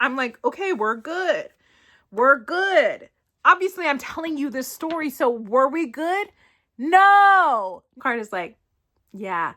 I'm like, okay, we're good. We're good. Obviously, I'm telling you this story, so were we good? No. Carter's like, yeah,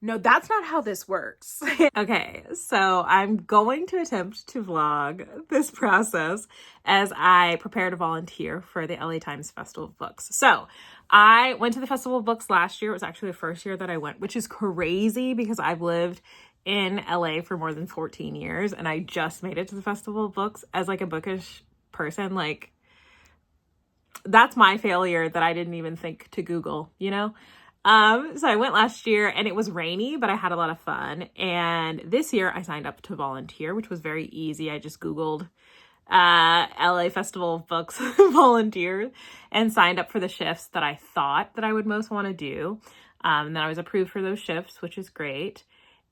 no, that's not how this works. Okay, so I'm going to attempt to vlog this process as I prepare to volunteer for the LA Times Festival of Books. So I went to the Festival of Books last year. It was actually the first year that I went, which is crazy because I've lived in LA for more than 14 years and I just made it to the Festival of Books as like a bookish person. Like, that's my failure that I didn't even think to Google, you know? So I went last year and it was rainy, but I had a lot of fun. And this year I signed up to volunteer, which was very easy. I just Googled LA Festival of Books volunteers and signed up for the shifts that I thought that I would most want to do. And then I was approved for those shifts, which is great.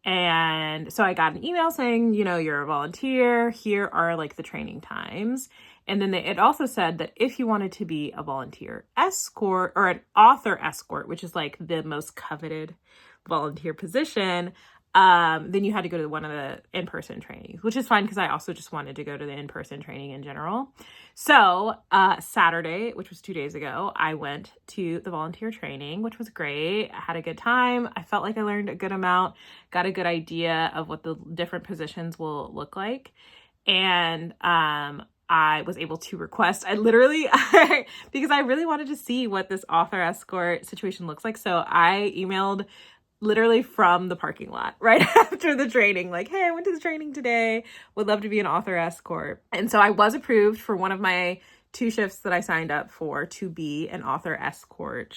And so I got an email saying, you know, you're a volunteer. Here are like the training times. And then it also said that if you wanted to be a volunteer escort or an author escort, which is like the most coveted volunteer position, then you had to go to one of the in-person trainings, which is fine because I also just wanted to go to the in-person training in general. So Saturday, which was 2 days ago, I went to the volunteer training, which was great. I had a good time. I felt like I learned a good amount, got a good idea of what the different positions will look like. And I was able to request, because I really wanted to see what this author escort situation looks like. So I emailed literally from the parking lot right after the training, like, hey, I went to the training today, would love to be an author escort. And so I was approved for one of my 2 shifts that I signed up for to be an author escort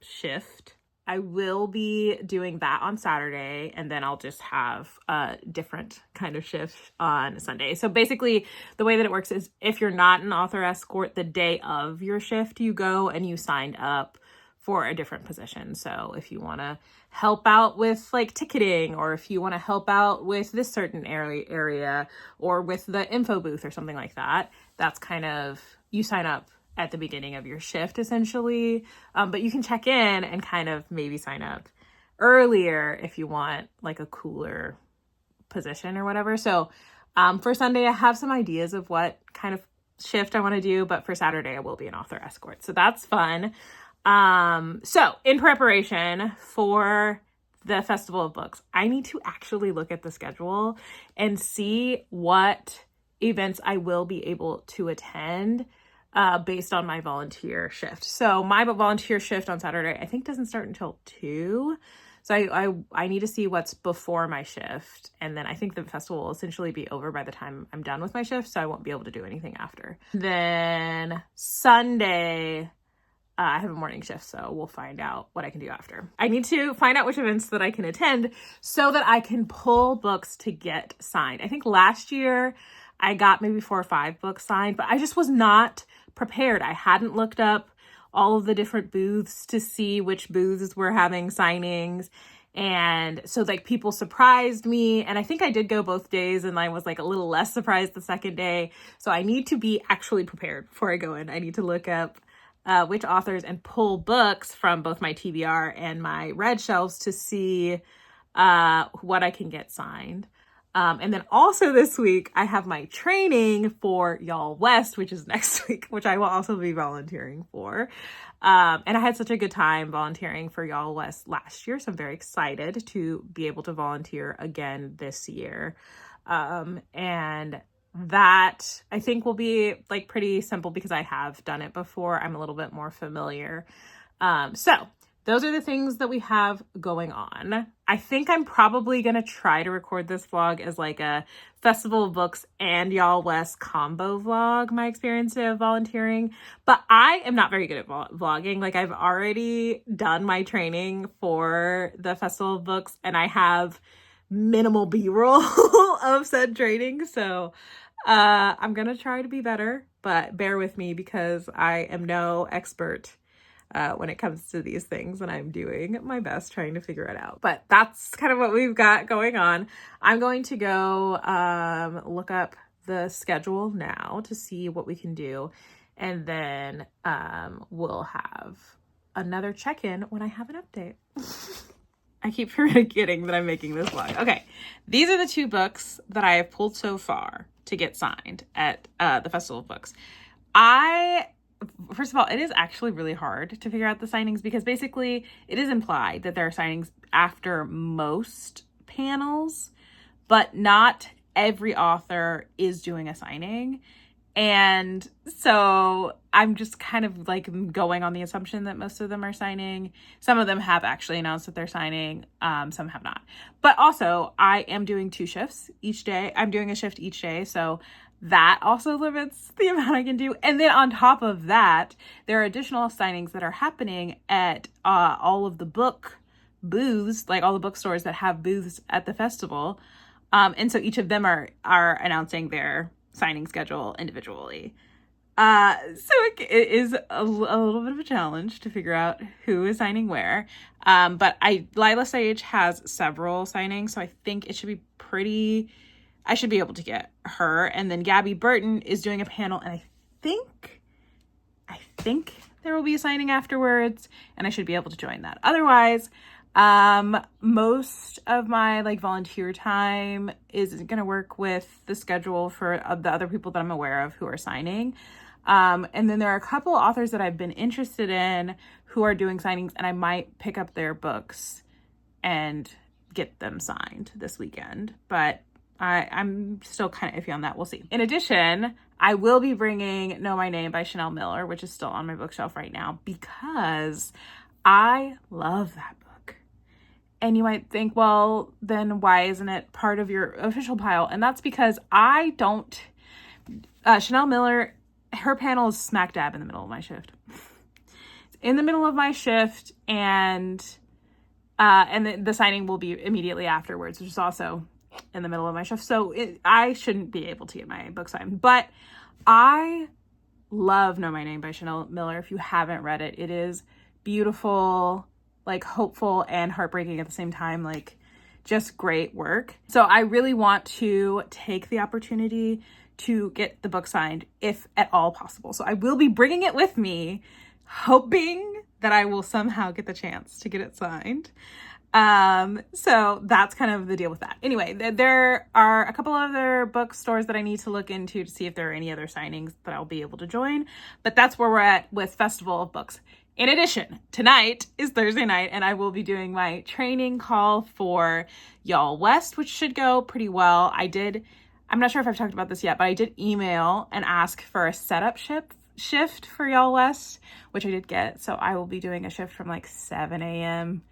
shift. I will be doing that on Saturday, and then I'll just have a different kind of shift on Sunday. So basically, the way that it works is if you're not an author escort, the day of your shift, you go and you signed up for a different position. So if you want to help out with like ticketing, or if you want to help out with this certain area or with the info booth or something like that, that's kind of, you sign up at the beginning of your shift essentially. But you can check in and kind of maybe sign up earlier if you want like a cooler position or whatever. So for Sunday, I have some ideas of what kind of shift I want to do, but for Saturday, I will be an author escort. So that's fun. So in preparation for the Festival of Books, I need to actually look at the schedule and see what events I will be able to attend based on my volunteer shift. So my volunteer shift on Saturday, I think doesn't start until 2. So I need to see what's before my shift. And then I think the festival will essentially be over by the time I'm done with my shift. So I won't be able to do anything after. Then Sunday, I have a morning shift, so we'll find out what I can do after. I need to find out which events that I can attend so that I can pull books to get signed. I think last year I got maybe 4 or 5 books signed, but I just was not prepared. I hadn't looked up all of the different booths to see which booths were having signings. And so like people surprised me, and I think I did go both days, and I was like a little less surprised the second day. So I need to be actually prepared before I go in. I need to look up which authors and pull books from both my TBR and my red shelves to see what I can get signed. And then also this week, I have my training for Y'all West, which is next week, which I will also be volunteering for. And I had such a good time volunteering for Y'all West last year, so I'm very excited to be able to volunteer again this year. And that I think will be like pretty simple because I have done it before. I'm a little bit more familiar. So those are the things that we have going on. I think I'm probably going to try to record this vlog as like a Festival of Books and Y'all West combo vlog, my experience of volunteering. But I am not very good at vlogging. Like I've already done my training for the Festival of Books and I have minimal B-roll of said training. So I'm going to try to be better, but bear with me because I am no expert when it comes to these things, and I'm doing my best trying to figure it out. But that's kind of what we've got going on. I'm going to go look up the schedule now to see what we can do, and then we'll have another check-in when I have an update. I keep forgetting that I'm making this vlog. Okay, these are the 2 books that I have pulled so far. to get signed at the Festival of Books. First of all, it is actually really hard to figure out the signings because basically it is implied that there are signings after most panels, but not every author is doing a signing. And so I'm just kind of like going on the assumption that most of them are signing. Some of them have actually announced that they're signing. Some have not. But also, I am doing 2 shifts each day. I'm doing a shift each day. So that also limits the amount I can do. And then on top of that, there are additional signings that are happening at all of the book booths, like all the bookstores that have booths at the festival. And so each of them are announcing their signing schedule individually. So it is a little bit of a challenge to figure out who is signing where. But Lila Sage has several signings, so I think it should be I should be able to get her. And then Gabby Burton is doing a panel, and I think there will be a signing afterwards, and I should be able to join that. Otherwise, most of my like volunteer time is going to work with the schedule for the other people that I'm aware of who are signing. And then there are a couple authors that I've been interested in who are doing signings, and I might pick up their books and get them signed this weekend. But I'm still kind of iffy on that. We'll see. In addition, I will be bringing Know My Name by Chanel Miller, which is still on my bookshelf right now because I love that book. And you might think, well, then why isn't it part of your official pile? And that's because Chanel Miller, her panel is smack dab in the middle of my shift. It's in the middle of my shift, and the signing will be immediately afterwards, which is also in the middle of my shift. So I shouldn't be able to get my book signed. But I love Know My Name by Chanel Miller. If you haven't read it, it is beautiful, like hopeful and heartbreaking at the same time, like just great work. So I really want to take the opportunity to get the book signed if at all possible. So I will be bringing it with me, hoping that I will somehow get the chance to get it signed. So that's kind of the deal with that. Anyway, there are a couple other bookstores that I need to look into to see if there are any other signings that I'll be able to join, but that's where we're at with Festival of Books. In addition, tonight is Thursday night, and I will be doing my training call for Y'all West, which should go pretty well. I'm not sure if I've talked about this yet, but I did email and ask for a setup shift for Y'all West, which I did get. So I will be doing a shift from like 7 a.m.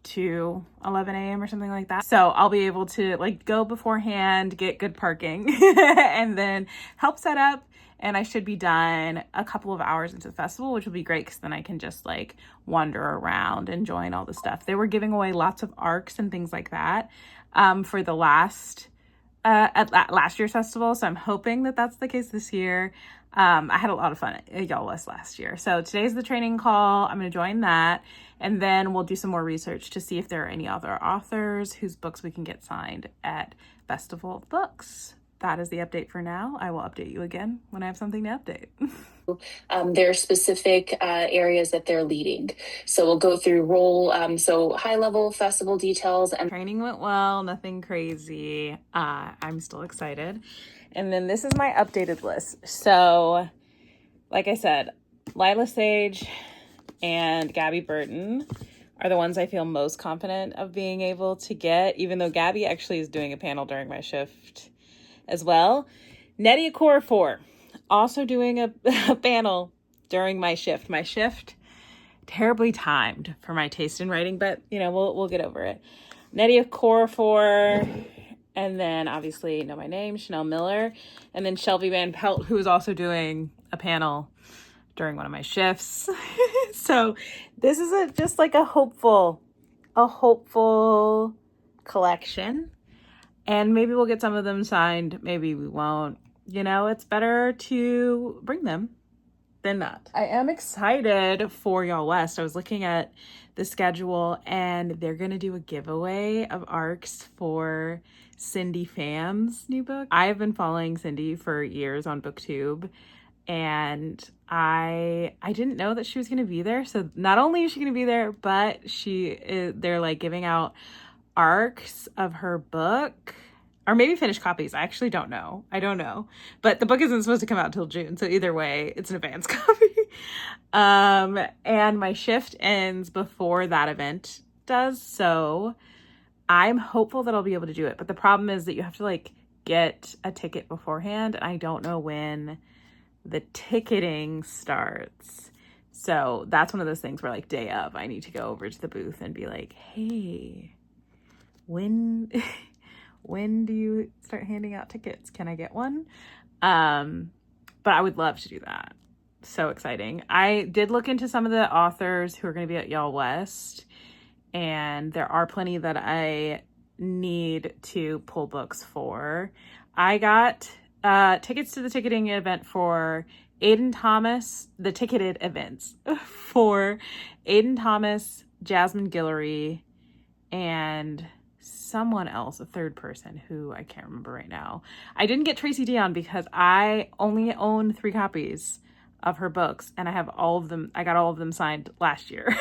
to 11 a.m. or something like that. So I'll be able to like go beforehand, get good parking, and then help set up. And I should be done a couple of hours into the festival, which will be great because then I can just like wander around and join all the stuff. They were giving away lots of ARCs and things like that for the last year's festival. So I'm hoping that that's the case this year. I had a lot of fun at Y'all West last year. So today's the training call. I'm going to join that. And then we'll do some more research to see if there are any other authors whose books we can get signed at Festival of Books. That is the update for now. I will update you again when I have something to update. There are specific areas that they're leading. So we'll go through so high level festival details. And training went well, nothing crazy. I'm still excited. And then this is my updated list. So like I said, Lila Sage and Gabby Burton are the ones I feel most confident of being able to get, even though Gabby actually is doing a panel during my shift as well. Nnedi Okorafor also doing a panel during my shift. My shift, terribly timed for my taste in writing, but you know, we'll get over it. Nnedi Okorafor, and then obviously Know My Name, Chanel Miller, and then Shelby Van Pelt, who is also doing a panel during one of my shifts. So this is just like a hopeful collection. And maybe we'll get some of them signed. Maybe we won't. You know, it's better to bring them than not. I am excited for Y'all West. I was looking at the schedule, and they're going to do a giveaway of ARCs for Cindy Pham's new book. I've been following Cindy for years on BookTube, and I didn't know that she was going to be there. So not only is she going to be there, but they're like giving out ARCs of her book. or maybe finished copies. I actually don't know. I don't know. But the book isn't supposed to come out till June. So either way, it's an advance copy. And my shift ends before that event does. So I'm hopeful that I'll be able to do it. But the problem is that you have to like get a ticket beforehand. And I don't know when the ticketing starts. So that's one of those things where like day of, I need to go over to the booth and be like, hey, when do you start handing out tickets? Can I get one? But I would love to do that. So exciting. I did look into some of the authors who are going to be at Y'all West, and there are plenty that I need to pull books for. I got tickets to the ticketing event for Aiden Thomas, the ticketed events for Aiden Thomas, Jasmine Guillory, and someone else, a third person who I can't remember right now. I didn't get Tracy Dion because I only own 3 copies of her books, and I have all of them. I got all of them signed last year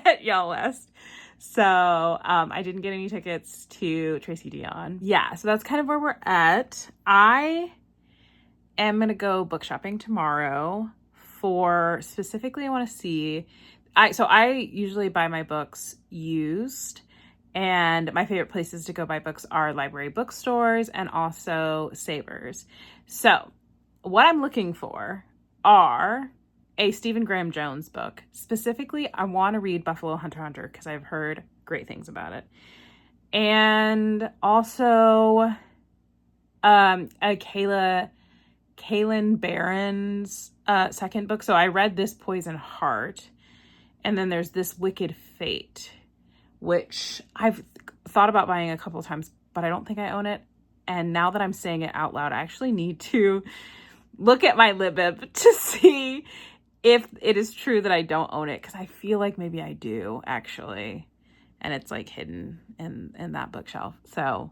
at Y'all West. So I didn't get any tickets to Tracy Dion. Yeah, so that's kind of where we're at. I am going to go book shopping tomorrow for, specifically I want to see, I usually buy my books used, and my favorite places to go buy books are library bookstores and also Savers. So what I'm looking for are a Stephen Graham Jones book. Specifically, I want to read Buffalo Hunter Hunter because I've heard great things about it. And also a Kaylin Barron's second book. So I read This Poison Heart, and then there's This Wicked Fate, which I've thought about buying a couple of times, but I don't think I own it. And now that I'm saying it out loud, I actually need to look at my Libib to see if it is true that I don't own it, because I feel like maybe I do actually, and it's like hidden in that bookshelf. So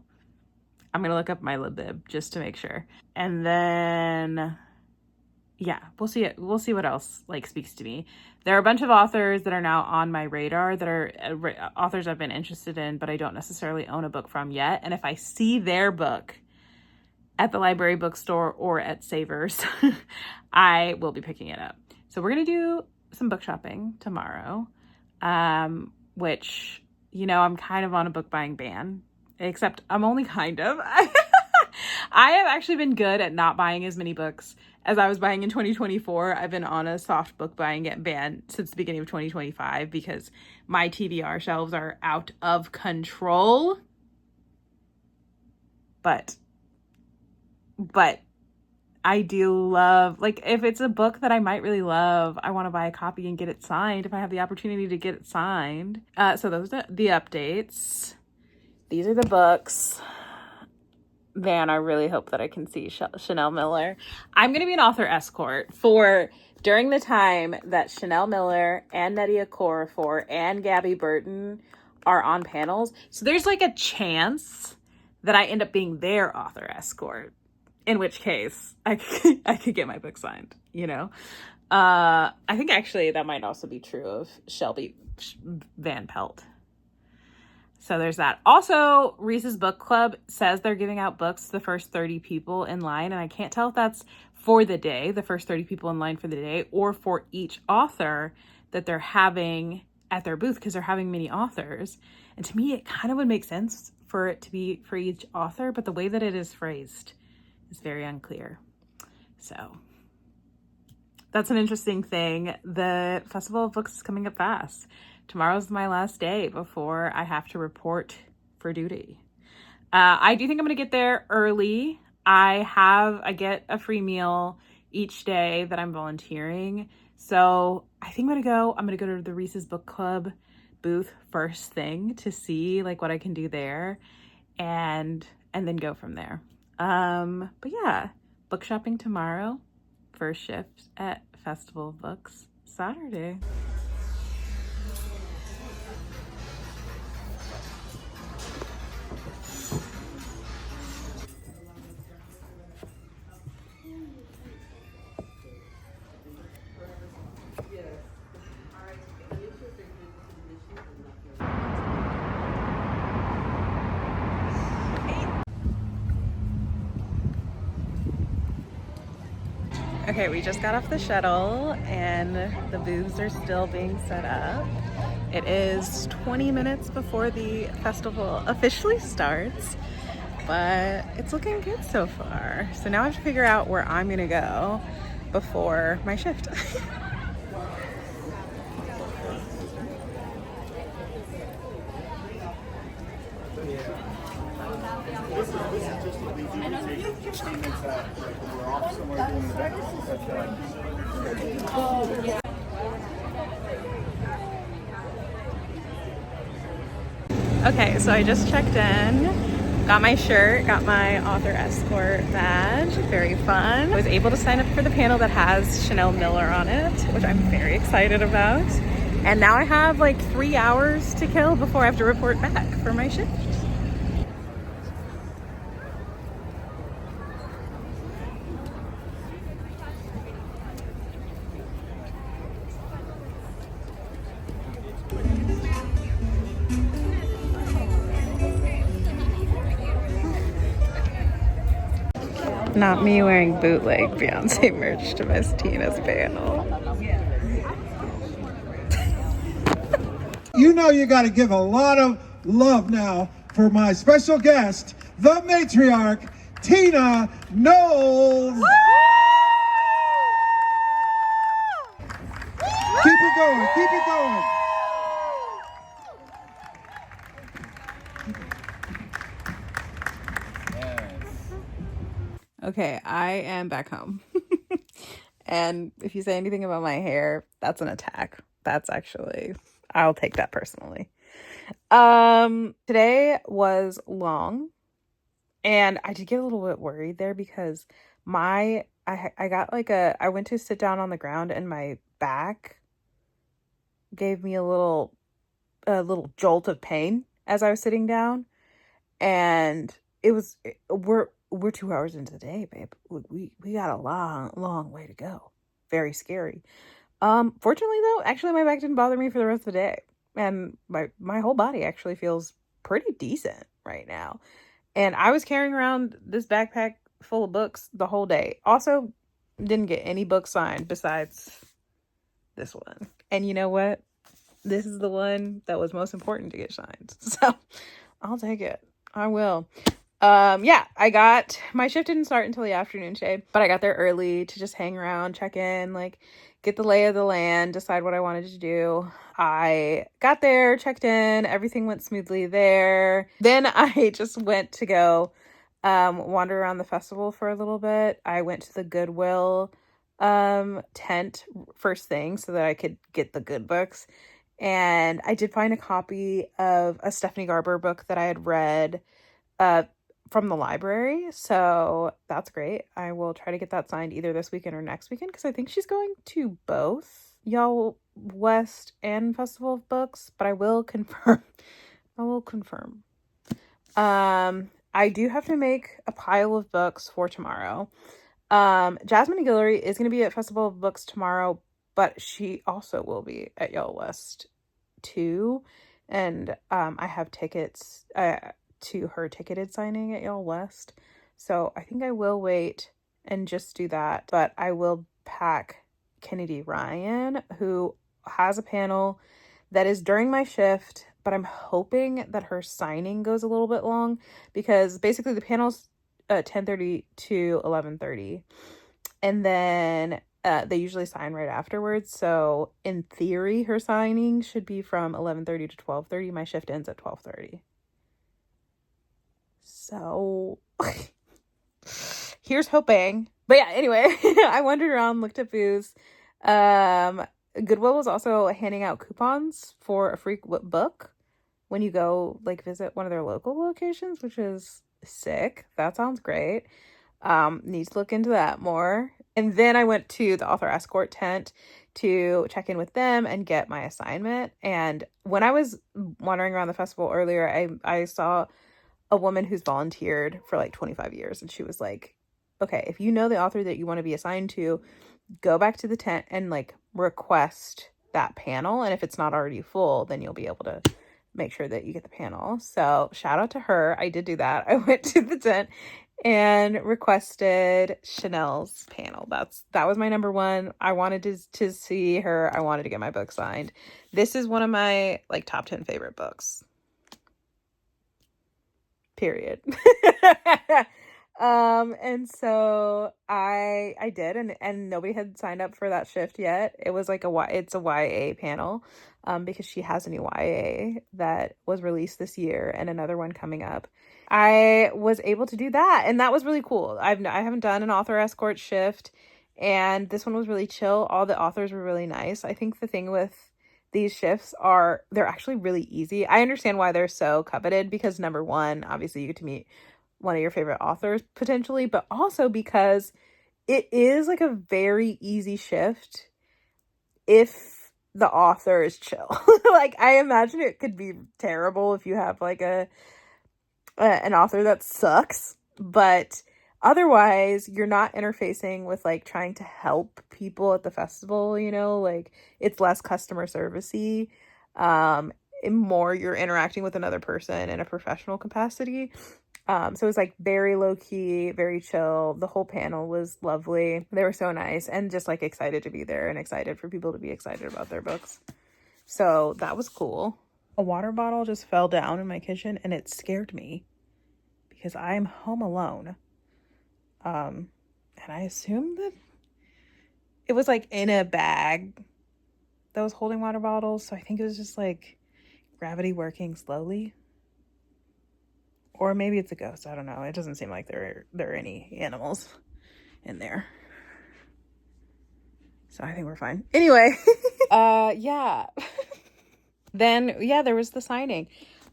I'm gonna look up my Libib just to make sure, and then yeah, we'll see it. We'll see what else like speaks to me. There are a bunch of authors that are now on my radar that are authors I've been interested in, but I don't necessarily own a book from yet. And if I see their book at the library bookstore or at Savers, I will be picking it up. So we're going to do some book shopping tomorrow, which, you know, I'm kind of on a book buying ban, except I'm only kind of. I have actually been good at not buying as many books as I was buying in 2024. I've been on a soft book buying ban since the beginning of 2025 because my TBR shelves are out of control. But I do love, like, if it's a book that I might really love, I want to buy a copy and get it signed if I have the opportunity to get it signed. So those are the updates. These are the books. Man, I really hope that I can see Chanel Miller. I'm going to be an author escort for during the time that Chanel Miller and Nnedi Okorafor and Gabby Burton are on panels. So there's like a chance that I end up being their author escort, in which case I could get my book signed, you know? I think actually that might also be true of Shelby Van Pelt. So there's that. Also, Reese's Book Club says they're giving out books to the first 30 people in line. And I can't tell if that's for the day, the first 30 people in line for the day, or for each author that they're having at their booth, because they're having many authors. And to me, it kind of would make sense for it to be for each author, but the way that it is phrased is very unclear. So that's an interesting thing. The Festival of Books is coming up fast. Tomorrow's my last day before I have to report for duty. I do think I'm going to get there early. I get a free meal each day that I'm volunteering. So I think I'm going to go to the Reese's Book Club booth first thing to see like what I can do there, and then go from there. But yeah, book shopping tomorrow, first shift at Festival of Books Saturday. Okay, we just got off the shuttle and the booths are still being set up. It is 20 minutes before the festival officially starts, but it's looking good so far. So now I have to figure out where I'm gonna go before my shift. Okay, so I just checked in, got my shirt, got my author escort badge, very fun. I was able to sign up for the panel that has Chanel Miller on it, which I'm very excited about. And now I have like 3 hours to kill before I have to report back for my shift. Not me wearing bootleg Beyonce merch to Miss Tina's panel. You know you got to give a lot of love now for my special guest, the matriarch, Tina Knowles. Keep it going, keep it going. Okay, I am back home. And if you say anything about my hair, that's an attack. That's actually, I'll take that personally. Today was long and I did get a little bit worried there because I got like I went to sit down on the ground and my back gave me a little jolt of pain as I was sitting down. And we're 2 hours into the day, babe. We got a long way to go. Very scary. Fortunately though, actually my back didn't bother me for the rest of the day. And my whole body actually feels pretty decent right now. And I was carrying around this backpack full of books the whole day. Also, didn't get any books signed besides this one. And you know what? This is the one that was most important to get signed. So I'll take it. I will. Yeah, my shift didn't start until the afternoon today, but I got there early to just hang around, check in, like get the lay of the land, decide what I wanted to do. I got there, checked in, everything went smoothly there. Then I just went to go wander around the festival for a little bit. I went to the Goodwill tent first thing so that I could get the good books. And I did find a copy of a Stephanie Garber book that I had read from the library. So that's great. I will try to get that signed either this weekend or next weekend because I think she's going to both Y'all West and Festival of Books, but I will confirm. I do have to make a pile of books for tomorrow. Jasmine Guillory is going to be at Festival of Books tomorrow, but she also will be at Y'all West too. And I have tickets to her ticketed signing at Y'all West. So I think I will wait and just do that. But I will pack Kennedy Ryan, who has a panel that is during my shift, but I'm hoping that her signing goes a little bit long because basically the panel's 10:30 to 11:30. And then they usually sign right afterwards. So in theory, her signing should be from 11:30 to 12:30. My shift ends at 12:30. So here's hoping. But yeah, anyway, I wandered around, looked at booths. Goodwill was also handing out coupons for a free book when you go like visit one of their local locations, which is sick. That sounds great. Need to look into that more. And then I went to the author escort tent to check in with them and get my assignment. And when I was wandering around the festival earlier, I saw a woman who's volunteered for like 25 years. And she was like, okay, if you know the author that you want to be assigned to, go back to the tent and like request that panel. And if it's not already full, then you'll be able to make sure that you get the panel. So shout out to her. I did do that. I went to the tent and requested Chanel's panel. That was my number one. I wanted to see her. I wanted to get my book signed. This is one of my like top 10 favorite books. Period. And so I did, and nobody had signed up for that shift yet. It was like it's a YA panel, because she has a new YA that was released this year and another one coming up. I was able to do that, and that was really cool. I haven't done an author escort shift, and this one was really chill. All the authors were really nice. I think the thing with these shifts are they're actually really easy. I understand why they're so coveted, because number one, obviously you get to meet one of your favorite authors potentially, but also because it is like a very easy shift if the author is chill. Like, I imagine it could be terrible if you have like an author that sucks, but otherwise you're not interfacing with like trying to help people at the festival, you know, like it's less customer servicey. And more you're interacting with another person in a professional capacity. So it was like very low key, very chill. The whole panel was lovely. They were so nice and just like excited to be there and excited for people to be excited about their books. So that was cool. A water bottle just fell down in my kitchen and it scared me because I'm home alone. And I assumed that it was like in a bag that was holding water bottles. So I think it was just like gravity working slowly. Or maybe it's a ghost. I don't know. It doesn't seem like there are any animals in there. So I think we're fine. Anyway. Yeah. Then, yeah, there was the signing.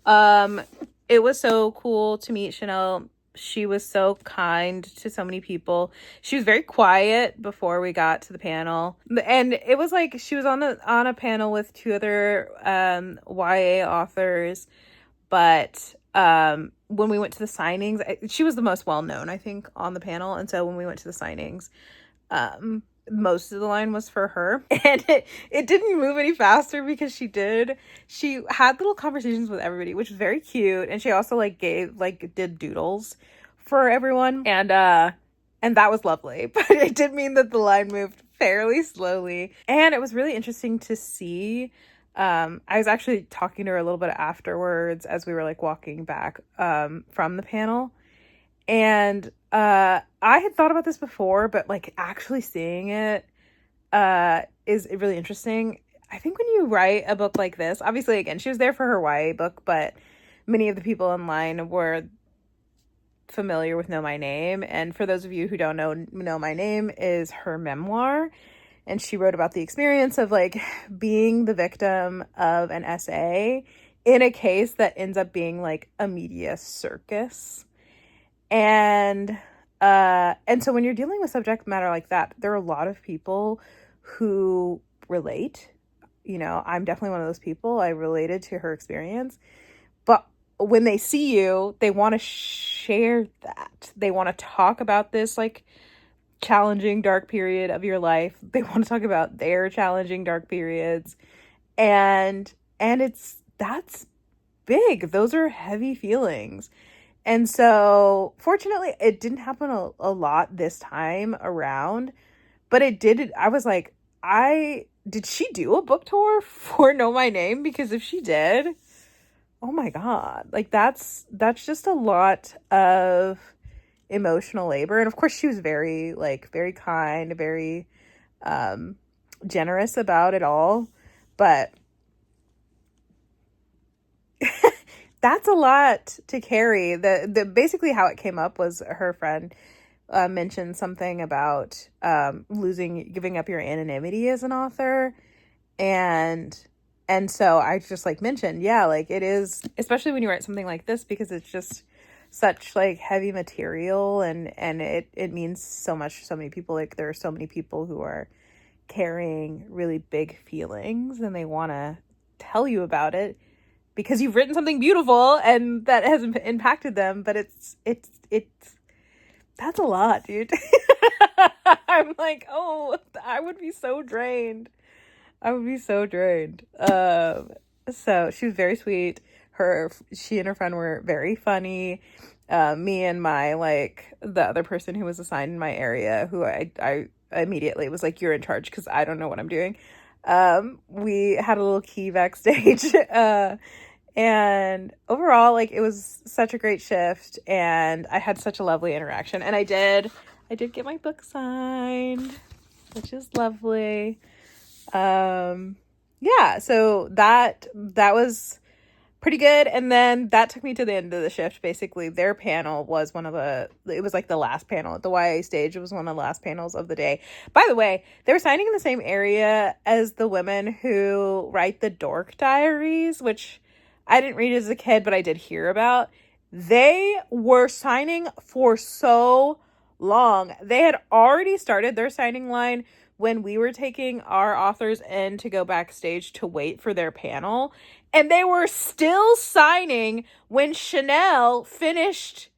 It was so cool to meet Chanel. She was so kind to so many people. She was very quiet before we got to the panel. And it was like she was on a panel with two other YA authors. But when we went to the signings, she was the most well-known, I think, on the panel. And so when we went to the signings, most of the line was for her. And it didn't move any faster because she had little conversations with everybody, which was very cute. And she also did doodles for everyone. And that was lovely. But it did mean that the line moved fairly slowly. And it was really interesting to see. I was actually talking to her a little bit afterwards as we were like walking back from the panel. And I had thought about this before, but like actually seeing it is really interesting. I think when you write a book like this, obviously, again, she was there for her YA book, but many of the people in line were familiar with Know My Name. And for those of you who don't know My Name is her memoir. And she wrote about the experience of like being the victim of an SA in a case that ends up being like a media circus. And so when you're dealing with subject matter like that, there are a lot of people who relate. You know, I'm definitely one of those people. I related to her experience. But when they see you, they want to share that. They want to talk about this like challenging dark period of your life. They want to talk about their challenging dark periods. And that's big. Those are heavy feelings. And so fortunately it didn't happen a lot this time around, but it did. I was like, did she do a book tour for Know My Name? Because if she did, oh my God, like that's just a lot of emotional labor. And of course she was very kind, very generous about it all, but that's a lot to carry. The basically how it came up was her friend mentioned something about giving up your anonymity as an author, and so I just like mentioned, yeah, like it is, especially when you write something like this, because it's just such like heavy material, and it means so much to so many people. Like there are so many people who are carrying really big feelings and they want to tell you about it because you've written something beautiful and that has impacted them. But it's that's a lot, dude. I'm like, oh, I would be so drained. So she was very sweet. She and her friend were very funny. Me and my, like, the other person who was assigned in my area, who I immediately was like, you're in charge because I don't know what I'm doing. We had a little key backstage. And overall, like, it was such a great shift, and I had such a lovely interaction. And I did get my book signed, which is lovely. Yeah, so that was pretty good. And then that took me to the end of the shift. Basically, their panel was it was like the last panel at the YA stage. It was one of the last panels of the day. By the way, they were signing in the same area as the women who write the Dork Diaries, which I didn't read as a kid, but I did hear about. They were signing for so long. They had already started their signing line when we were taking our authors in to go backstage to wait for their panel. And they were still signing when Chanel finished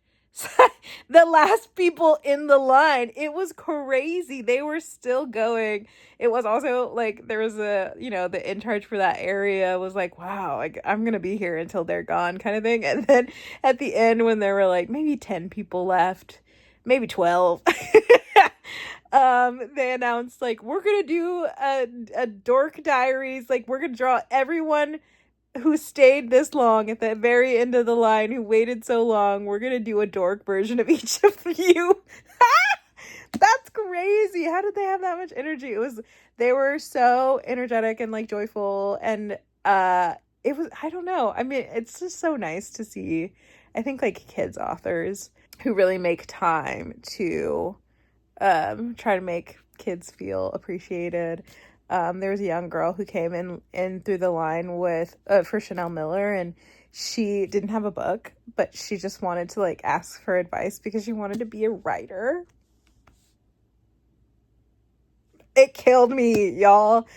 the last people in the line. It was crazy. They were still going. It was also like there was the in charge for that area was like, wow, like I'm going to be here until they're gone kind of thing. And then at the end when there were like maybe 10 people left, maybe 12, they announced like, we're going to do a Dork Diaries. Like we're going to draw everyone who stayed this long at the very end of the line, who waited so long. We're gonna do a dork version of each of you. That's crazy. How did they have that much energy? They were so energetic and like joyful, and it was, I don't know, I mean, it's just so nice to see, I think, like kids authors who really make time to try to make kids feel appreciated. There was a young girl who came in through the line with for Chanel Miller, and she didn't have a book, but she just wanted to like ask for advice because she wanted to be a writer. It killed me, y'all.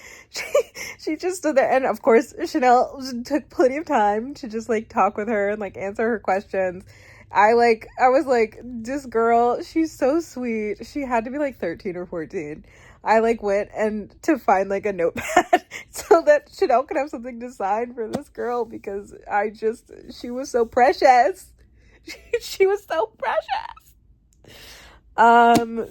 She just stood there, and of course Chanel took plenty of time to just like talk with her and like answer her questions. I was like, this girl, she's so sweet. She had to be like 13 or 14. I like went and to find like a notepad so that Chanel could have something to sign for this girl, because she was so precious. She was so precious.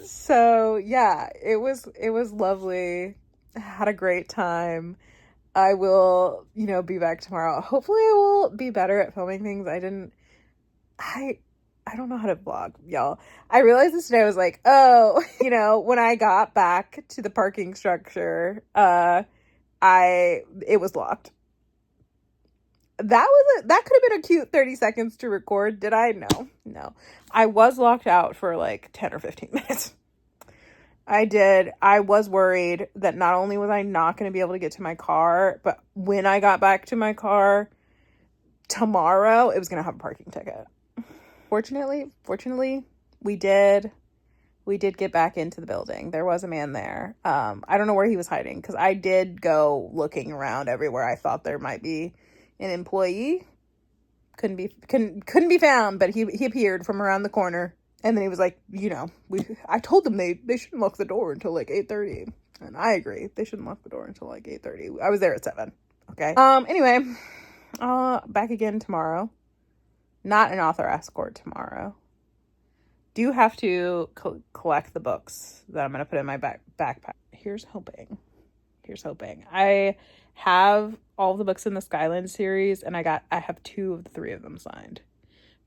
So yeah, it was lovely. I had a great time. I will, be back tomorrow. Hopefully I will be better at filming things. I don't know how to vlog, y'all. I realized this today. I was like, oh, when I got back to the parking structure, it was locked. That could have been a cute 30 seconds to record. Did I? No. I was locked out for like 10 or 15 minutes. I was worried that not only was I not going to be able to get to my car, but when I got back to my car tomorrow, it was going to have a parking ticket. Fortunately, we did get back into the building. There was a man there. I don't know where he was hiding, because I did go looking around everywhere I thought there might be an employee. Couldn't be found, but he appeared from around the corner, and then he was like, I told them they shouldn't lock the door until like 8:30, and I agree, they shouldn't lock the door until like 8:30. I was there at 7. Okay. Anyway, back again tomorrow. Not an author escort tomorrow. Do have to collect the books that I'm going to put in my backpack. Here's hoping. I have all the books in the Skyland series, and I have 2 of the 3 of them signed.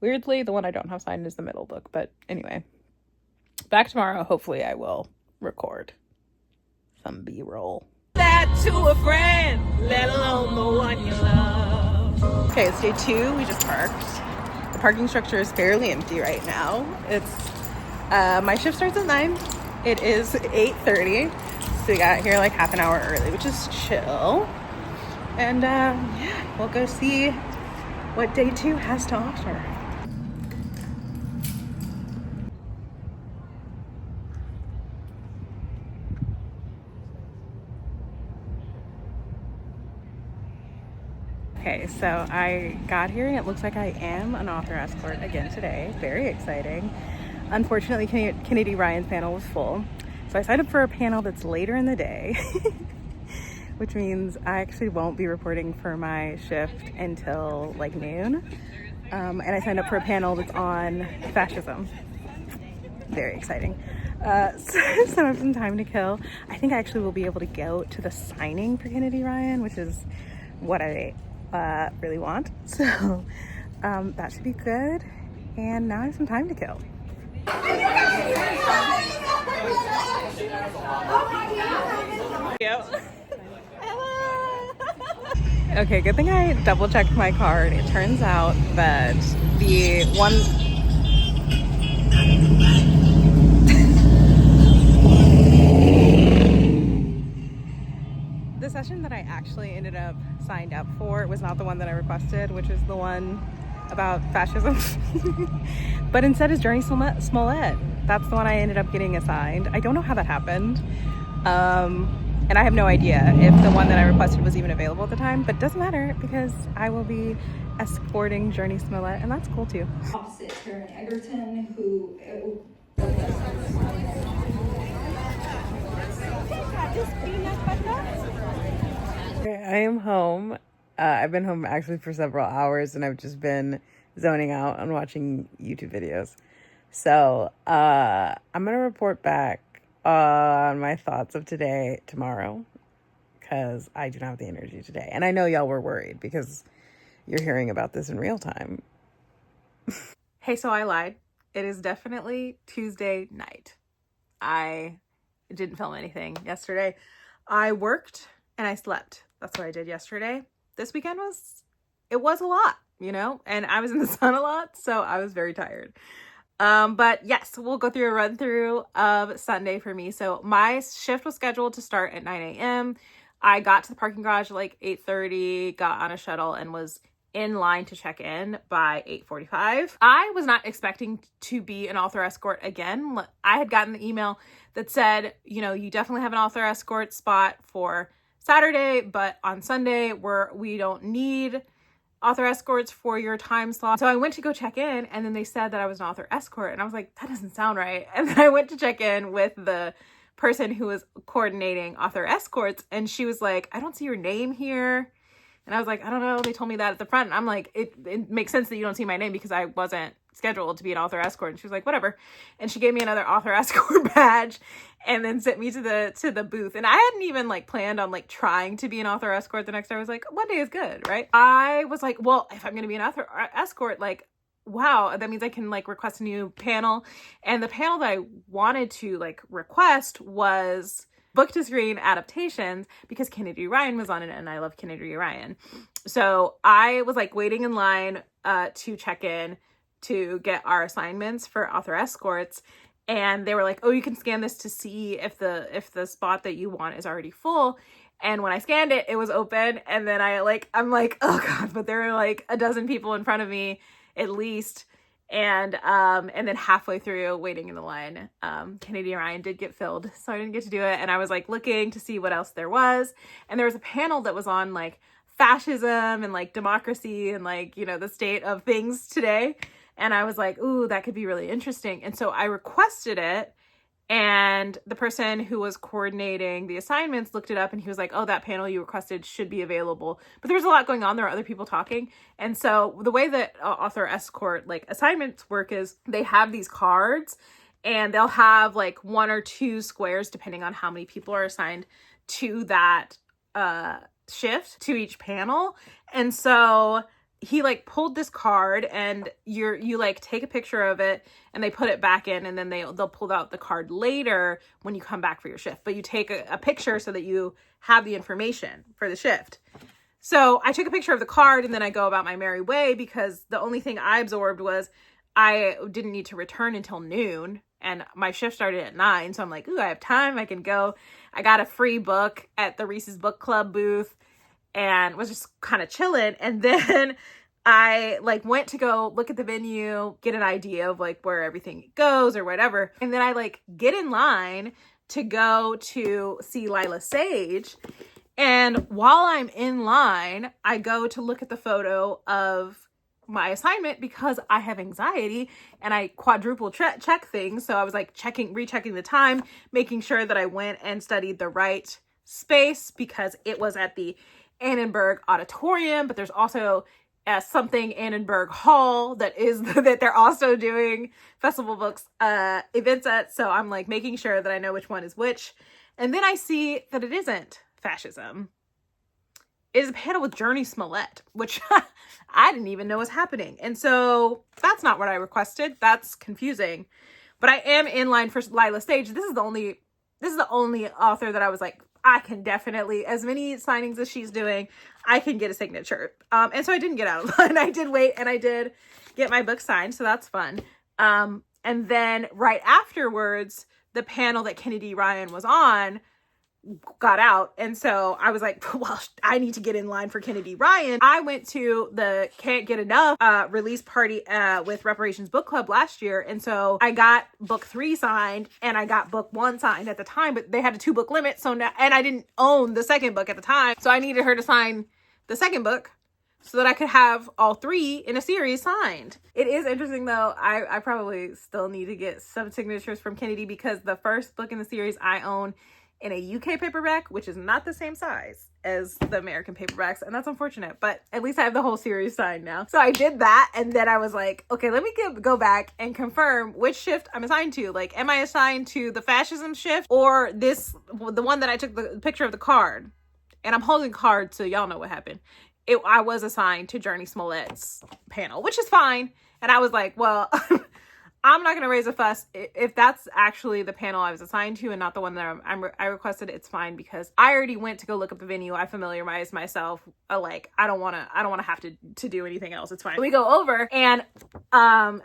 Weirdly, the one I don't have signed is the middle book, but anyway. Back tomorrow, hopefully I will record some B-roll. That to a friend, let alone the one you love. Okay, it's day 2. We just parked. The parking structure is fairly empty right now. It's my shift starts at 9. It is 8:30, so we got here like half an hour early, which is chill. And yeah, we'll go see what day 2 has to offer. Okay, so I got here and it looks like I am an author escort again today. Very exciting. Unfortunately, Kennedy Ryan's panel was full. So I signed up for a panel that's later in the day, which means I actually won't be reporting for my shift until like noon. And I signed up for a panel that's on fascism. Very exciting. So I have some time to kill. I think I actually will be able to go to the signing for Kennedy Ryan, which is what I really want. So that should be good. And now I have some time to kill. Okay, good thing I double checked my card. It turns out that the one the session that I actually ended up signed up for was not the one that I requested, which is the one about fascism. But instead is Journey Smollett. That's the one I ended up getting assigned. I don't know how that happened. And I have no idea if the one that I requested was even available at the time, but it doesn't matter because I will be escorting Journey Smollett, and that's cool too. Opposite Taryn Egerton, who Okay, I am home. I've been home actually for several hours, and I've just been zoning out and watching YouTube videos. So I'm gonna report back on my thoughts of today tomorrow, because I do not have the energy today. And I know y'all were worried because you're hearing about this in real time. Hey, so I lied. It is definitely Tuesday night. I didn't film anything yesterday. I worked and I slept. That's what I did yesterday. This weekend was a lot, you know, and I was in the sun a lot, so I was very tired. But yes, we'll go through a run through of Sunday for me. So my shift was scheduled to start at 9 a.m. I got to the parking garage at like 8:30, got on a shuttle and was in line to check in by 8:45. I was not expecting to be an author escort again. I had gotten the email that said, you know, you definitely have an author escort spot for Saturday, but on Sunday we don't need author escorts for your time slot. So I went to go check in, and then they said that I was an author escort, and I was like, that doesn't sound right. And then I went to check in with the person who was coordinating author escorts, and she was like, I don't see your name here. And I was like, I don't know, they told me that at the front. And I'm like, it makes sense that you don't see my name because I wasn't scheduled to be an author escort. And she was like, whatever. And she gave me another author escort badge and then sent me to the booth. And I hadn't even like planned on like trying to be an author escort the next day. I was like, one day is good, right? I was like, well, if I'm going to be an author escort, like, wow, that means I can like request a new panel. And the panel that I wanted to like request was book to screen adaptations because Kennedy Ryan was on it and I love Kennedy Ryan. So I was like waiting in line to check in to get our assignments for author escorts, and they were like, oh, you can scan this to see if the spot that you want is already full. And when I scanned it, it was open, and then I'm like, oh god, but there are like a dozen people in front of me at least. And then halfway through waiting in the line, Kennedy Ryan did get filled, so I didn't get to do it. And I was like looking to see what else there was. And there was a panel that was on like fascism and like democracy and like, you know, the state of things today. And I was like, ooh, that could be really interesting. And so I requested it. And the person who was coordinating the assignments looked it up and he was like, oh, that panel you requested should be available. But there was a lot going on. There were other people talking. And so the way that author escort like assignments work is they have these cards and they'll have like 1 or 2 squares depending on how many people are assigned to that shift to each panel. And so he like pulled this card and you like take a picture of it and they put it back in, and then they'll pull out the card later when you come back for your shift. But you take a picture so that you have the information for the shift. So I took a picture of the card and then I go about my merry way because the only thing I absorbed was I didn't need to return until noon and my shift started at 9. So I'm like, ooh, I have time. I can go. I got a free book at the Reese's Book Club booth and was just kind of chilling. And then I like went to go look at the venue, get an idea of like where everything goes or whatever. And then I like get in line to go to see Lila Sage. And while I'm in line, I go to look at the photo of my assignment because I have anxiety and I quadruple check things. So I was like rechecking the time, making sure that I went and studied the right space because it was at the Annenberg Auditorium, but there's also something Annenberg Hall that they're also doing festival books events at. So I'm like making sure that I know which one is which. And then I see that it isn't fascism. It is a panel with Jurnee Smollett, which I didn't even know was happening. And so that's not what I requested. That's confusing. But I am in line for Lila Sage. This is the only author that I was like, I can definitely, as many signings as she's doing, I can get a signature. And so I didn't get out of line. I did wait and I did get my book signed. So that's fun. And then right afterwards, the panel that Kennedy Ryan was on got out. And so I was like, well, I need to get in line for Kennedy Ryan. I went to the Can't Get Enough release party with Reparations Book Club last year. And so I got book 3 signed and I got book 1 signed at the time, but they had a 2-book limit. So now, and I didn't own the second book at the time. So I needed her to sign the second book so that I could have all 3 in a series signed. It is interesting though. I probably still need to get some signatures from Kennedy because the first book in the series I own in a UK paperback, which is not the same size as the American paperbacks. And that's unfortunate, but at least I have the whole series signed now. So I did that. And then I was like, okay, let me go back and confirm which shift I'm assigned to. Like, am I assigned to the fascism shift or the one that I took the picture of the card? And I'm holding cards, so y'all know what happened. I was assigned to Jurnee Smollett's panel, which is fine. And I was like, well, I'm not going to raise a fuss. If that's actually the panel I was assigned to and not the one that I requested, it's fine because I already went to go look up the venue. I familiarized myself. Like, I don't want to have to do anything else. It's fine. We go over and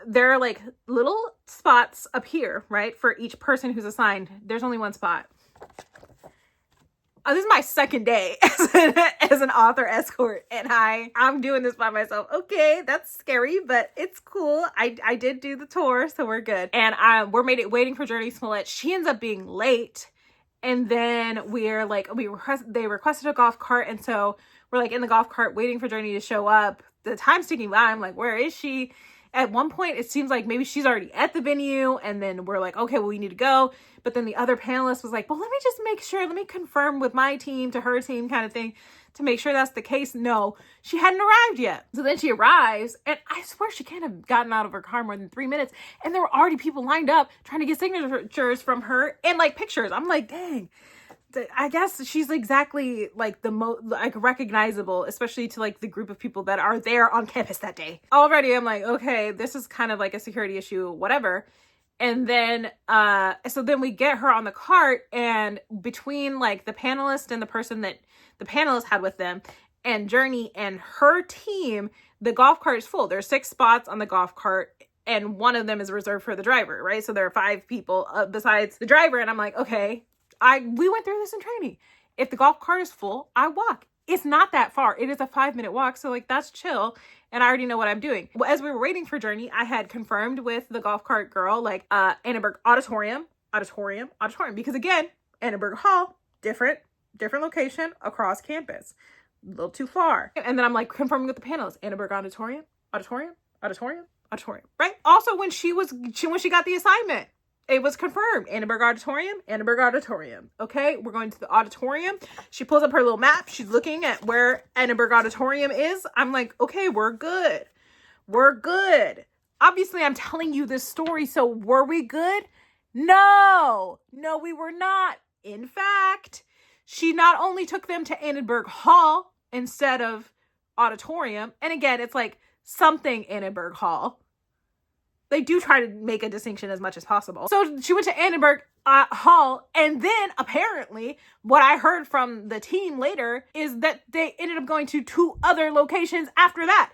there are like little spots up here, right? For each person who's assigned. There's only one spot. This is my second day as an author escort and I'm doing this by myself. Okay, that's scary, but it's cool. I did do the tour, so we're good. And we're waiting for Jurnee Smollett. She ends up being late. And then they requested a golf cart. And so we're like in the golf cart waiting for Jurnee to show up. The time's ticking by. I'm like, where is she? At one point, it seems like maybe she's already at the venue. And then we're like, okay, well, we need to go. But then the other panelist was like, well, let me just make sure. Let me confirm with my team to her team kind of thing to make sure that's the case. No, she hadn't arrived yet. So then she arrives. And I swear she can't have gotten out of her car more than 3 minutes. And there were already people lined up trying to get signatures from her and like pictures. I'm like, dang. I guess she's exactly like the most like recognizable, especially to like the group of people that are there on campus that day. Already I'm like, okay, this is kind of like a security issue, whatever. And then so then we get her on the cart, and between like the panelist and the person that the panelist had with them and Jurnee and her team, the golf cart is full. There's 6 spots on the golf cart. And one of them is reserved for the driver, right? So there are 5 people besides the driver. And I'm like, okay, we went through this in training. If the golf cart is full, I walk. It's not that far. It is a 5-minute walk. So like that's chill. And I already know what I'm doing. Well, as we were waiting for Jurnee, I had confirmed with the golf cart girl, like Annenberg Auditorium. Because again, Annenberg Hall, different location across campus. A little too far. And then I'm like confirming with the panelists, Annenberg Auditorium, right? Also when she got the assignment, it was confirmed. Annenberg Auditorium. Okay, we're going to the auditorium. She pulls up her little map. She's looking at where Annenberg Auditorium is. I'm like, okay, we're good. Obviously, I'm telling you this story, so were we good? No, we were not. In fact, she not only took them to Annenberg Hall instead of auditorium, and again, it's like something Annenberg Hall. They do try to make a distinction as much as possible. So she went to Annenberg Hall, and then apparently what I heard from the team later is that they ended up going to 2 other locations after that.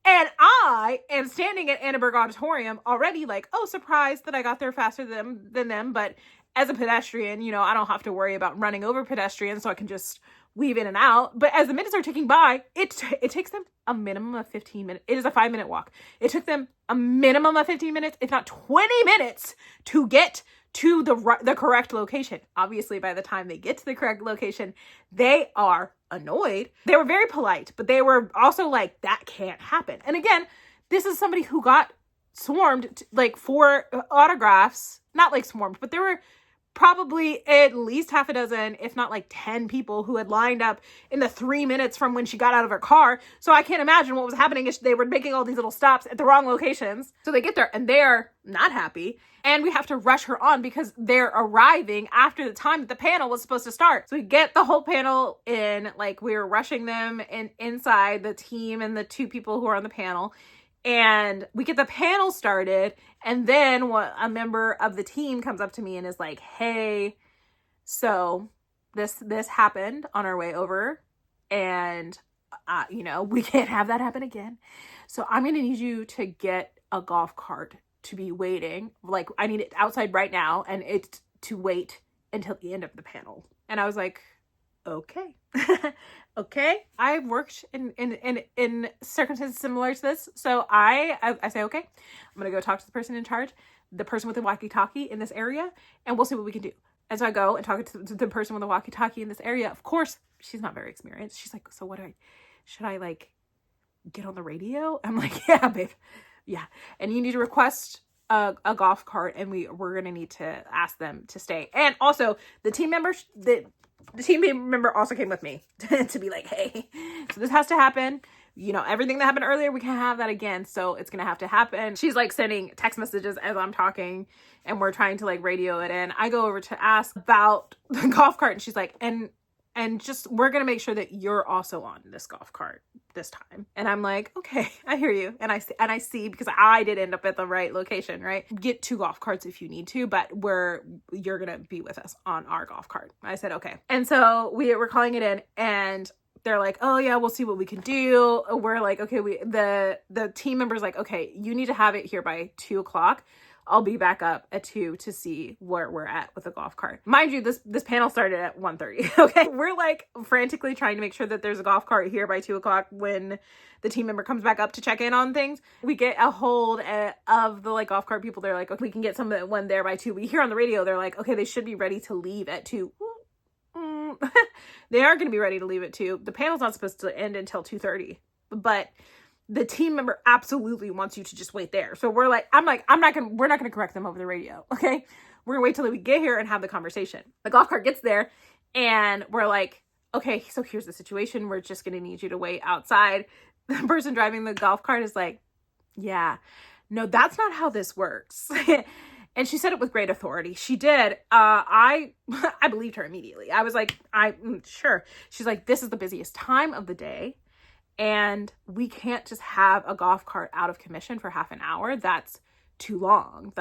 And I am standing at Annenberg Auditorium already like, oh, surprised that I got there faster than them. But as a pedestrian, you know, I don't have to worry about running over pedestrians, so I can just weave in and out. But as the minutes are ticking by, it takes them a minimum of 15 minutes. It is a 5-minute walk. It took them a minimum of 15 minutes, if not 20 minutes, to get to the correct location. Obviously, by the time they get to the correct location, they are annoyed. They were very polite, but they were also like, that can't happen. And again, this is somebody who got swarmed like for autographs, not like swarmed, but there were probably at least half a dozen, if not like 10 people who had lined up in the 3 minutes from when she got out of her car. So I can't imagine what was happening is they were making all these little stops at the wrong locations. So they get there and they're not happy. And we have to rush her on because they're arriving after the time that the panel was supposed to start. So we get the whole panel in, like we were rushing them inside, the team and the 2 people who are on the panel. And we get the panel started, and then a member of the team comes up to me and is like, hey, so this happened on our way over, and we can't have that happen again. So I'm going to need you to get a golf cart to be waiting. Like, I need it outside right now, and it's to wait until the end of the panel. And I was like, okay. Okay. I've worked in circumstances similar to this. So I say, okay, I'm going to go talk to the person in charge, the person with the walkie-talkie in this area, and we'll see what we can do. And so I go and talk to the person with the walkie-talkie in this area. Of course, she's not very experienced. She's like, so should I like get on the radio? I'm like, yeah, babe. Yeah. And you need to request a golf cart, and we're going to need to ask them to stay. And also the team members, the team member also came with me to be like, hey, so this has to happen. Everything that happened earlier, we can't have that again. So it's going to have to happen. She's like sending text messages as I'm talking, and we're trying to like radio it in. I go over to ask about the golf cart, and she's like, and just, we're going to make sure that you're also on this golf cart this time. And I'm like, okay, I hear you. And I see, because I did end up at the right location, right? Get 2 golf carts if you need to, but you're going to be with us on our golf cart. I said, okay. And so we're calling it in, and they're like, oh yeah, we'll see what we can do. We're like, okay, the team member's like, okay, you need to have it here by 2:00. I'll be back up at 2 to see where we're at with the golf cart. Mind you, this panel started at 1:30. Okay. We're like frantically trying to make sure that there's a golf cart here by 2:00 when the team member comes back up to check in on things. We get a hold of the like golf cart people. They're like, okay, we can get someone there by 2. We hear on the radio, they're like, okay, they should be ready to leave at 2. They are going to be ready to leave at 2. The panel's not supposed to end until 2:30, but the team member absolutely wants you to just wait there. So we're like, we're not going to correct them over the radio. Okay. We're gonna wait till we get here and have the conversation. The golf cart gets there, and we're like, okay, so here's the situation. We're just going to need you to wait outside. The person driving the golf cart is like, yeah, no, that's not how this works. And she said it with great authority. She did. I believed her immediately. I was like, sure. She's like, this is the busiest time of the day, and we can't just have a golf cart out of commission for half an hour. That's too long.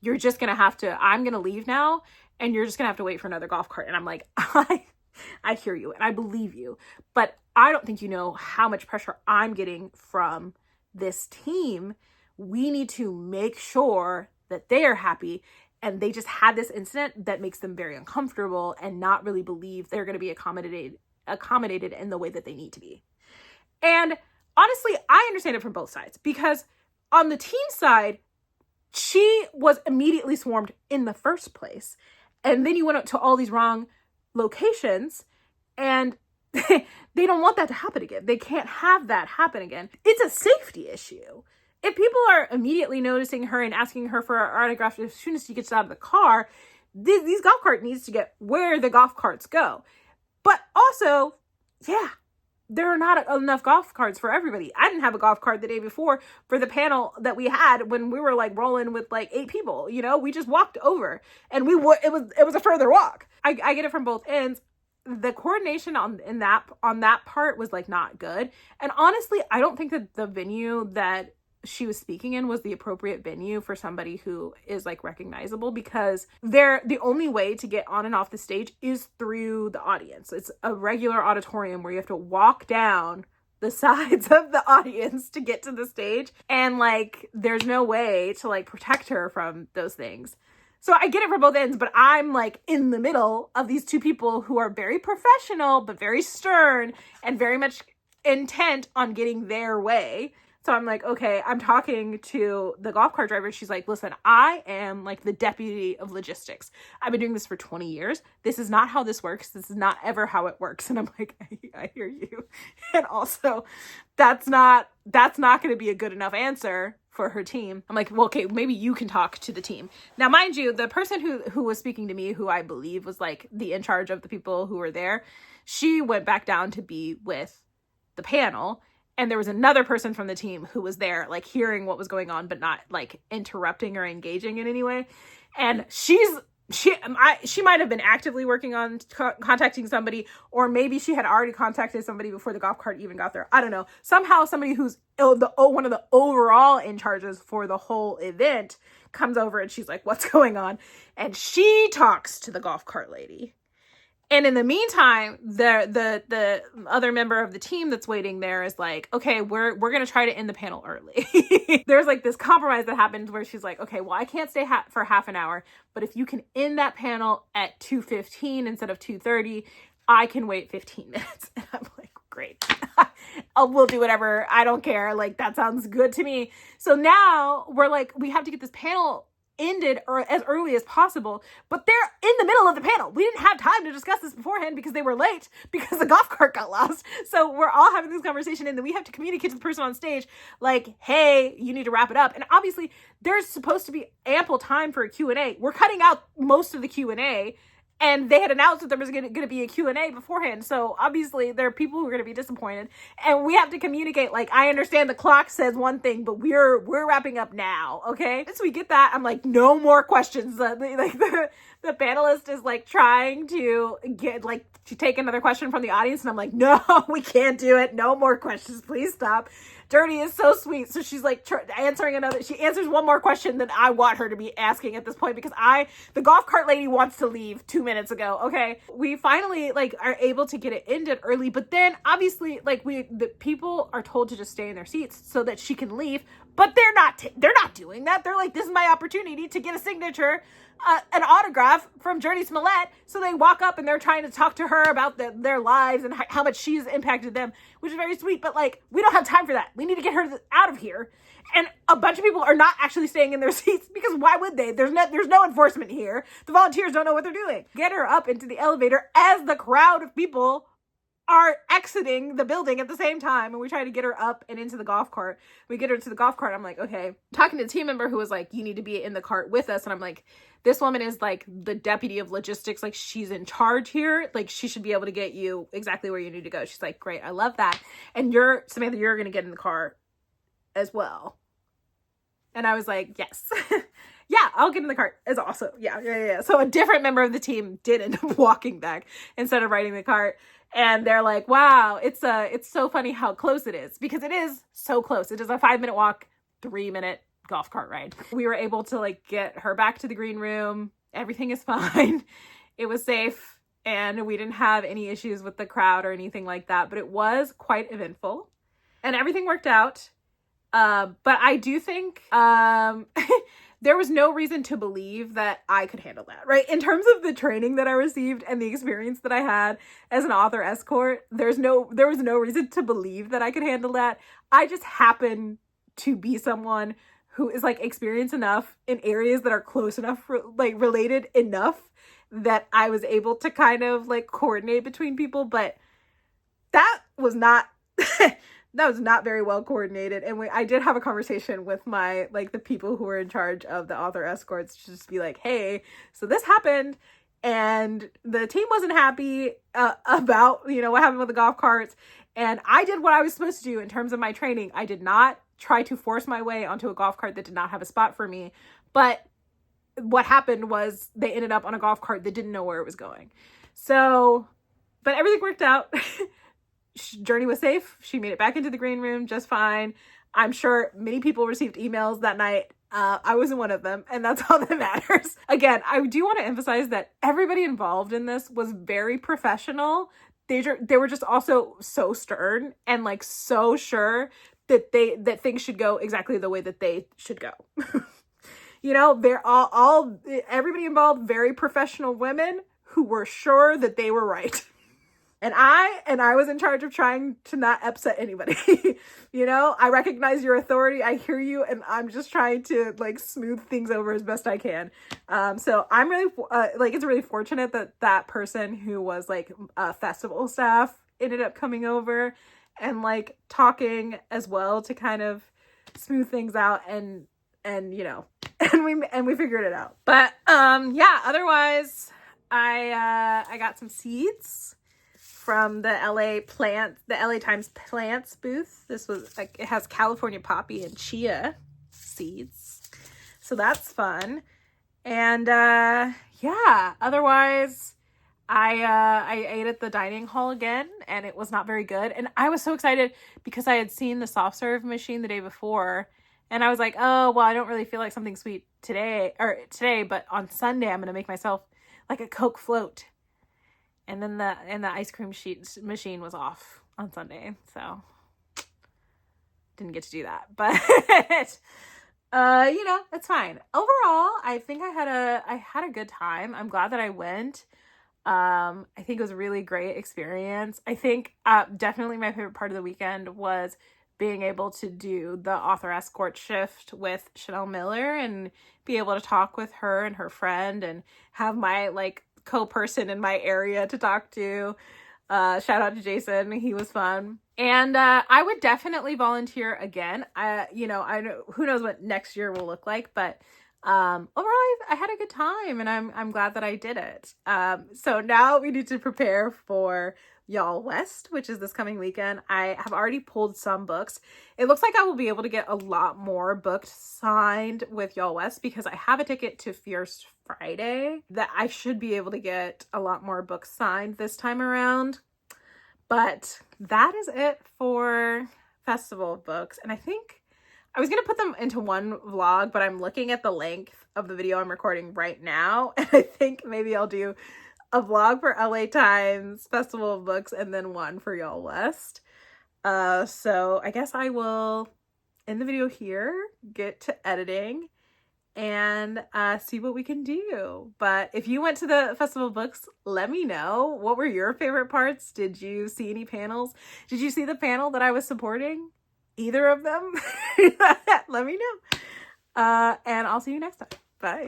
You're just going to have to, I'm going to leave now, and you're just going to have to wait for another golf cart. And I'm like, I hear you, and I believe you, but I don't think you know how much pressure I'm getting from this team. We need to make sure that they are happy, and they just had this incident that makes them very uncomfortable and not really believe they're going to be accommodated in the way that they need to be. And honestly, I understand it from both sides, because on the team side, she was immediately swarmed in the first place, and then you went up to all these wrong locations, and they don't want that to happen again. They can't have that happen again. It's a safety issue. If people are immediately noticing her and asking her for her autograph as soon as she gets out of the car, these golf cart needs to get where the golf carts go. But also, yeah, there are not enough golf carts for everybody. I didn't have a golf cart the day before for the panel that we had when we were like rolling with like 8 people. We just walked over, and it was a further walk. I get it from both ends. The coordination on that part was like not good. And honestly, I don't think that the venue that she was speaking in was the appropriate venue for somebody who is like recognizable, because the only way to get on and off the stage is through the audience. It's a regular auditorium where you have to walk down the sides of the audience to get to the stage, and like there's no way to like protect her from those things. So I get it from both ends, but I'm like in the middle of these 2 people who are very professional but very stern and very much intent on getting their way. So I'm like, okay, I'm talking to the golf cart driver. She's like, listen, I am like the deputy of logistics. I've been doing this for 20 years. This is not how this works. This is not ever how it works. And I'm like, I hear you. And also, that's not going to be a good enough answer for her team. I'm like, well, okay, maybe you can talk to the team. Now, mind you, the person who was speaking to me, who I believe was like the in charge of the people who were there, she went back down to be with the panel. And there was another person from the team who was there, like hearing what was going on, but not like interrupting or engaging in any way. And she might have been actively working on contacting somebody, or maybe she had already contacted somebody before the golf cart even got there. I don't know. Somehow somebody who's one of the overall in charges for the whole event comes over and she's like, what's going on? And she talks to the golf cart lady. And in the meantime, the other member of the team that's waiting there is like, okay, we're going to try to end the panel early. There's like this compromise that happens where she's like, okay, well, I can't stay for half an hour, but if you can end that panel at 2:15 instead of 2:30, I can wait 15 minutes. And I'm like, great. We'll do whatever. I don't care. Like, that sounds good to me. So now we're like, we have to get this panel ended or as early as possible, but they're in the middle of the panel. We didn't have time to discuss this beforehand because they were late because the golf cart got lost. So we're all having this conversation, and then we have to communicate to the person on stage like, hey, you need to wrap it up. And obviously there's supposed to be ample time for a Q&A. We're cutting out most of the Q&A, and they had announced that there was going to be a Q&A beforehand. So obviously there are people who are going to be disappointed, and we have to communicate, like, I understand the clock says one thing, but we're wrapping up now. Okay. So we get that. I'm like, no more questions. Like the panelist is like trying to get like to take another question from the audience. And I'm like, no, we can't do it. No more questions. Please stop. Journey is so sweet. So she's like she answers one more question than I want her to be asking at this point, because the golf cart lady wants to leave 2 minutes ago. Okay. We finally like are able to get it ended early, but then obviously like the people are told to just stay in their seats so that she can leave, but they're not doing that. They're like, this is my opportunity to get a signature, an autograph from Jurnee Smollett. So they walk up and they're trying to talk to her about their lives and how much she's impacted them, which is very sweet. But like, we don't have time for that. We need to get her out of here. And a bunch of people are not actually staying in their seats, because why would they? There's no enforcement here. The volunteers don't know what they're doing. Get her up into the elevator as the crowd of people are exiting the building at the same time, and we try to get her up and into the golf cart. We get her to the golf cart. I'm like, okay. Talking to a team member who was like, you need to be in the cart with us. And I'm like, this woman is like the deputy of logistics. Like, she's in charge here. Like, she should be able to get you exactly where you need to go. She's like, great. I love that. And Samantha, you're going to get in the car as well. And I was like, yes. Yeah, I'll get in the cart. It's awesome. Yeah. So a different member of the team did end up walking back instead of riding the cart. And they're like, wow, it's so funny how close it is, because it is so close. It is a 5-minute walk, 3-minute golf cart ride. We were able to like get her back to the green room. Everything is fine. It was safe, and we didn't have any issues with the crowd or anything like that, but it was quite eventful and everything worked out. But I do think, there was no reason to believe that I could handle that, right? In terms of the training that I received and the experience that I had as an author escort, there was no reason to believe that I could handle that. I just happen to be someone who is like experienced enough in areas that are close enough, like related enough, that I was able to kind of like coordinate between people. But that was not very well coordinated. And I did have a conversation with the people who were in charge of the author escorts, to just be like, hey, so this happened, and the team wasn't happy about, what happened with the golf carts. And I did what I was supposed to do in terms of my training. I did not try to force my way onto a golf cart that did not have a spot for me. But what happened was they ended up on a golf cart that didn't know where it was going. So, but everything worked out. Journey was safe. She made it back into the green room just fine. I'm sure many people received emails that night. I wasn't one of them, and that's all that matters. Again, I do want to emphasize that everybody involved in this was very professional. They were just also so stern and like so sure that things should go exactly the way that they should go. They're everybody involved, very professional women who were sure that they were right. And I was in charge of trying to not upset anybody. I recognize your authority. I hear you. And I'm just trying to like smooth things over as best I can. So I'm really, it's really fortunate that person who was like festival staff ended up coming over and like talking as well to kind of smooth things out and you know, and we figured it out. But yeah, otherwise I got some seeds from the LA Times plants booth. This was like, it has California poppy and chia seeds, so that's fun. And yeah, otherwise I ate at the dining hall again, and it was not very good. And I was so excited because I had seen the soft serve machine the day before, and I was like, oh well, I don't really feel like something sweet today, but on Sunday I'm gonna make myself like a Coke float. And then the ice cream machine was off on Sunday, so didn't get to do that. But you know, it's fine. Overall, I think I had a good time. I'm glad that I went. I think it was a really great experience. I think definitely my favorite part of the weekend was being able to do the author escort shift with Chanel Miller and be able to talk with her and her friend and have my like co-person in my area to talk to. Shout out to Jason, he was fun. And I would definitely volunteer again. You know, I know, who knows what next year will look like, but overall I had a good time, and I'm glad that I did it. So now we need to prepare for Y'all West, which is this coming weekend. I have already pulled some books. It looks like I will be able to get a lot more books signed with Y'all West because I have a ticket to Fierce Friday that I should be able to get a lot more books signed this time around. But that is it for Festival of Books. And I think I was going to put them into one vlog, but I'm looking at the length of the video I'm recording right now, and I think maybe I'll do a vlog for LA Times Festival of Books and then one for Y'all West. So I guess I will end the video here, get to editing, and see what we can do. But if you went to the Festival of Books, let me know. What were your favorite parts? Did you see any panels? Did you see the panel that I was supporting? Either of them? Let me know. And I'll see you next time. Bye.